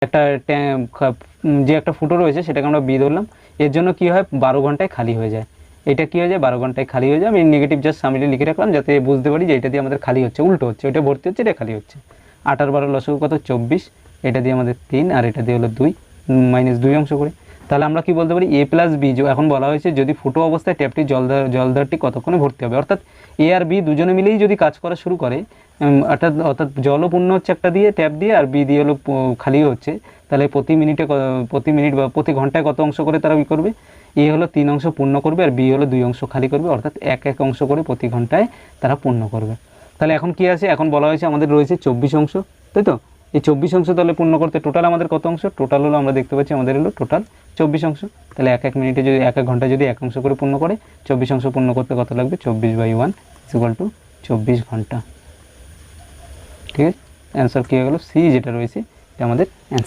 একটা যে একটা ফুটো রয়েছে সেটাকে আমরা বি ধরলাম। এর জন্য কী হয়, 12 ঘন্টায় খালি হয়ে যায়। এটা কী হয়ে যায়, 12 ঘন্টায় খালি হয়ে যায়। আমি নেগেটিভ জাস্ট সামনে লিখে রাখলাম যাতে বুঝতে পারি যে এটা দিয়ে আমাদের খালি হচ্ছে, উল্টো হচ্ছে, ওইটা ভর্তি হচ্ছে, এটা খালি হচ্ছে। 8 আর 12 লসাগু কত, 24। এটা দিয়ে আমাদের 3 আর এটা দিয়ে হলো 2, -2 অংশ করে। তাহলে আমরা কি বলতে পারি, এ প্লাস বি, এখন বলা হয়েছে যদি ফুটো অবস্থায় ট্যাপটি জলধারটি কতক্ষণে ভর্তি হবে, অর্থাৎ এ আর বি দুজনে মিলেই যদি কাজ করা শুরু করে, অর্থাৎ জলও পূর্ণ হচ্ছে একটা দিয়ে, ট্যাপ দিয়ে, আর বি দিয়ে হলো খালিও হচ্ছে, তাহলে প্রতি মিনিট বা প্রতি ঘন্টায় কত অংশ করে তারা করবে, এ হলো 3 অংশ পূর্ণ করবে আর বি হলো 2 অংশ খালি করবে, অর্থাৎ এক অংশ করে প্রতি ঘন্টায় তারা পূর্ণ করবে। তাহলে এখন কি আছে, এখন বলা হয়েছে আমাদের রয়েছে 24 অংশ, তাই তো? এই 24 অংশ তাহলে পূর্ণ করতে টোটাল আমাদের কত অংশ, টোটাল হলো আমরা দেখতে পাচ্ছি আমাদের হলো টোটাল 24 অংশ। তাহলে এক মিনিটে যদি এক ঘন্টায় যদি 1 অংশ করে পূর্ণ করে, 24 অংশ পূর্ণ করতে কত লাগবে, 24/1 = 24 ঘন্টা। ঠিক আছে, অ্যান্সার কী হয়ে গেল, সি যেটা রয়েছে এটা আমাদের অ্যান্সার।